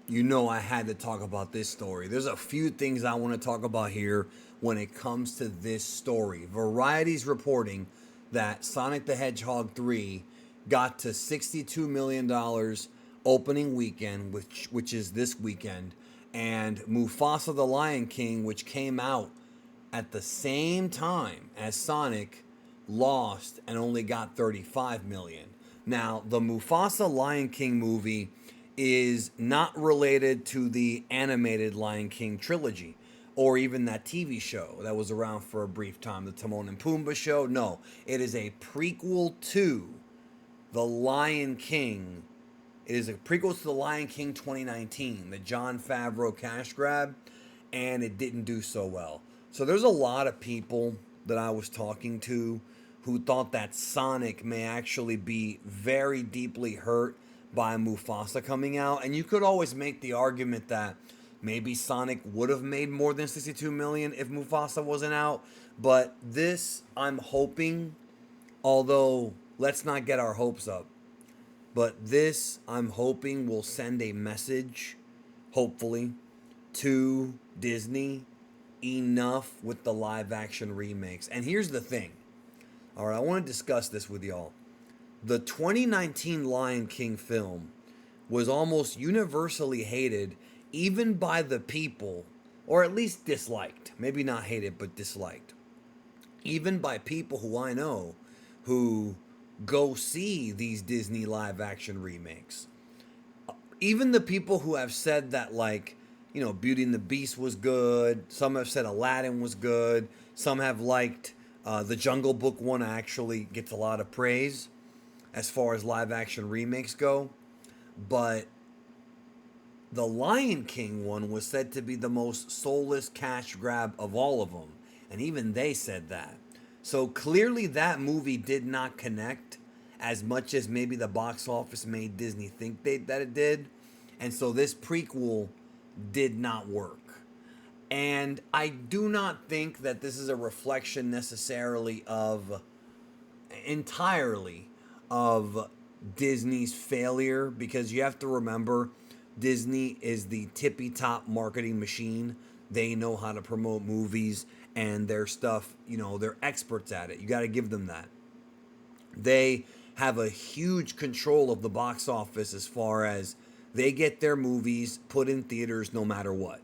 You know, I had to talk about this story. There's a few things I want to talk about here when it comes to this story. Variety's reporting that Sonic the Hedgehog 3 got to $62 million opening weekend, which is this weekend, and Mufasa the Lion King, which came out at the same time as Sonic, lost and only got 35 million. Now, the Mufasa Lion King movie is not related to the animated Lion King trilogy or even that TV show that was around for a brief time, the Timon and Pumbaa show. No, it is a prequel to The Lion King. It is a prequel to The Lion King 2019, the Jon Favreau cash grab, and it didn't do so well. So there's a lot of people that I was talking to who thought that Sonic may actually be very deeply hurt by Mufasa coming out. And you could always make the argument that maybe Sonic would have made more than 62 million if Mufasa wasn't out. But this, I'm hoping, although let's not get our hopes up, but this, I'm hoping, will send a message, hopefully, to Disney enough with the live action remakes. And here's the thing. All right, I want to discuss this with y'all. The 2019 Lion King film was almost universally hated, even by the people, or at least disliked. Maybe not hated, but disliked. Even by people who I know who go see these Disney live action remakes. Even the people who have said that, like, you know, Beauty and the Beast was good. Some have said Aladdin was good. Some have liked the Jungle Book one. Actually gets a lot of praise as far as live action remakes go. But the Lion King one was said to be the most soulless cash grab of all of them. And even they said that. So clearly that movie did not connect as much as maybe the box office made Disney think that it did. And so this prequel did not work. And I do not think that this is a reflection necessarily of entirely of Disney's failure, because you have to remember Disney is the tippy top marketing machine. They know how to promote movies and their stuff, you know, they're experts at it. You got to give them that. They have a huge control of the box office as far as they get their movies put in theaters no matter what.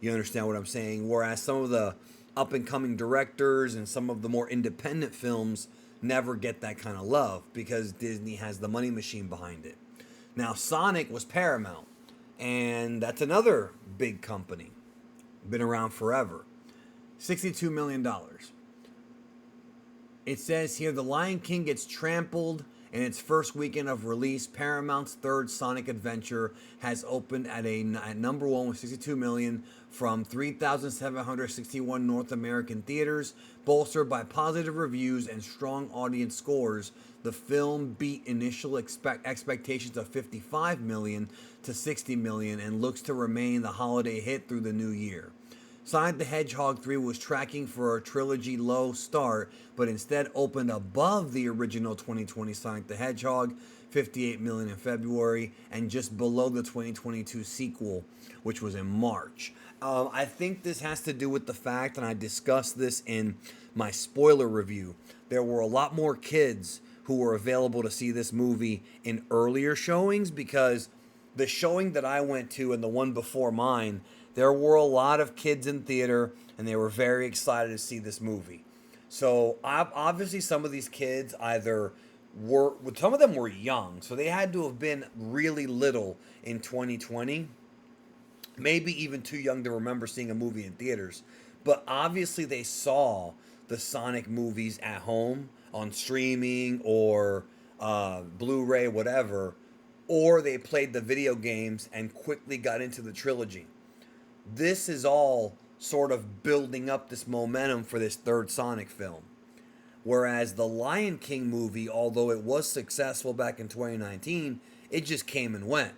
You understand what I'm saying? Whereas some of the up and coming directors and some of the more independent films never get that kind of love because Disney has the money machine behind it. Now, Sonic was Paramount, and that's another big company. Been around forever. $62 million. It says here The Lion King gets trampled in its first weekend of release. Paramount's third Sonic adventure has opened at number one with 62 million from 3,761 North American theaters, bolstered by positive reviews and strong audience scores. The film beat initial expectations of 55 million to 60 million and looks to remain the holiday hit through the new year. Sonic the Hedgehog 3 was tracking for a trilogy low start, but instead opened above the original 2020 Sonic the Hedgehog, 58 million in February, and just below the 2022 sequel, which was in March. I think this has to do with the fact, and I discussed this in my spoiler review, there were a lot more kids who were available to see this movie in earlier showings, because the showing that I went to and the one before mine, there were a lot of kids in theater and they were very excited to see this movie. So obviously some of these kids either were, some of them were young, so they had to have been really little in 2020, maybe even too young to remember seeing a movie in theaters. But obviously they saw the Sonic movies at home on streaming or Blu-ray, whatever, or they played the video games and quickly got into the trilogy. This is all sort of building up this momentum for this third Sonic film. Whereas the Lion King movie, although it was successful back in 2019, it just came and went.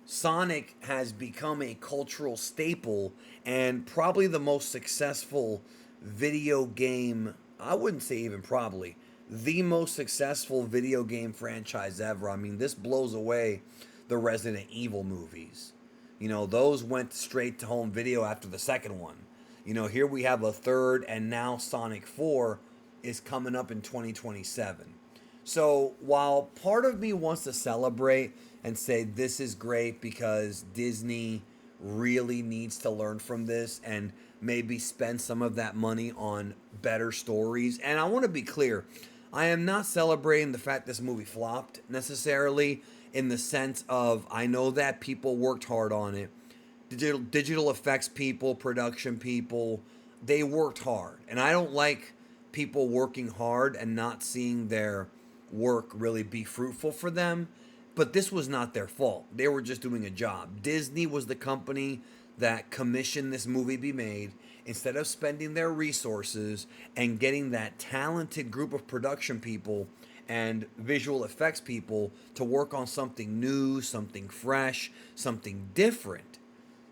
Sonic has become a cultural staple and probably the most successful video game, I wouldn't say even probably, the most successful video game franchise ever. I mean, this blows away the Resident Evil movies. You know, those went straight to home video after the second one. You know, here we have a third, and now Sonic 4 is coming up in 2027. So while part of me wants to celebrate and say this is great because Disney really needs to learn from this and maybe spend some of that money on better stories. And I want to be clear, I am not celebrating the fact this movie flopped necessarily, in the sense of I know that people worked hard on it. Digital effects people, production people, they worked hard. And I don't like people working hard and not seeing their work really be fruitful for them. But this was not their fault. They were just doing a job. Disney was the company that commissioned this movie be made. Instead of spending their resources and getting that talented group of production people and visual effects people to work on something new, something fresh, something different,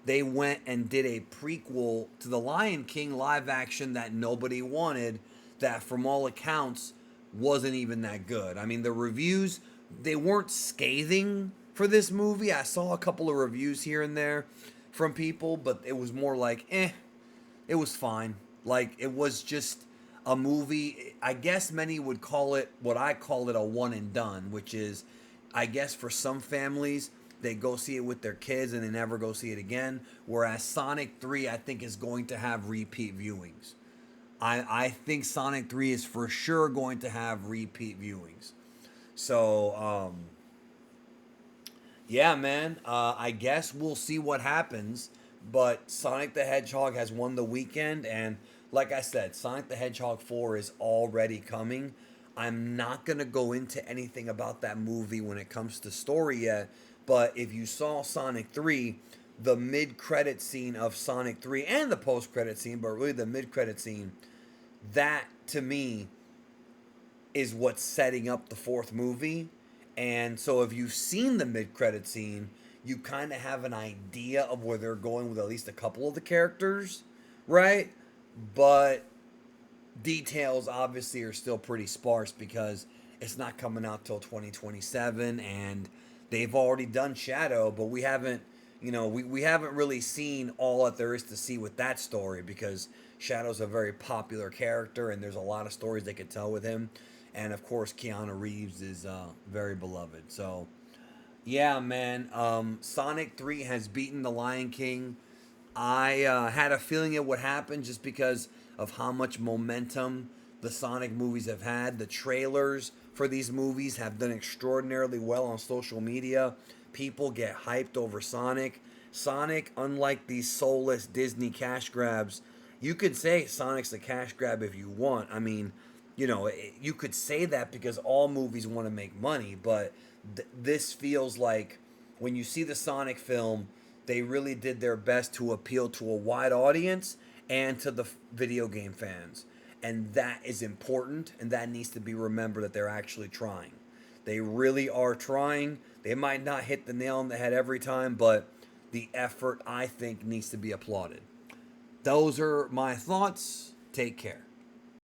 they went and did a prequel to the Lion King live action that nobody wanted, that from all accounts wasn't even that good. I mean, the reviews, they weren't scathing for this movie. I saw a couple of reviews here and there from people, but it was more like, it was fine. Like, it was just a movie. I guess many would call it what I call it, a one and done, which is, I guess for some families, they go see it with their kids and they never go see it again. Whereas Sonic 3, I think, is going to have repeat viewings. I think Sonic 3 is for sure going to have repeat viewings. So, yeah, man. I guess we'll see what happens. But Sonic the Hedgehog has won the weekend. And like I said, Sonic the Hedgehog 4 is already coming. I'm not going to go into anything about that movie when it comes to story yet. But if you saw Sonic 3, the mid-credit scene of Sonic 3 and the post-credit scene, but really the mid-credit scene, that to me is what's setting up the fourth movie. And so if you've seen the mid-credit scene, you kind of have an idea of where they're going with at least a couple of the characters, right? But details obviously are still pretty sparse because it's not coming out till 2027, and they've already done Shadow, but we haven't, we haven't really seen all that there is to see with that story, because Shadow's a very popular character and there's a lot of stories they could tell with him. And of course, Keanu Reeves is very beloved. So, yeah, man. Sonic 3 has beaten The Lion King. I had a feeling it would happen just because of how much momentum the Sonic movies have had. The trailers for these movies have done extraordinarily well on social media. People get hyped over Sonic. Sonic, unlike these soulless Disney cash grabs, you could say Sonic's a cash grab if you want. I mean, you could say that because all movies want to make money, but this feels like when you see the Sonic film, they really did their best to appeal to a wide audience and to the video game fans. And that is important, and that needs to be remembered, that they're actually trying. They really are trying. They might not hit the nail on the head every time, but the effort, I think, needs to be applauded. Those are my thoughts. Take care.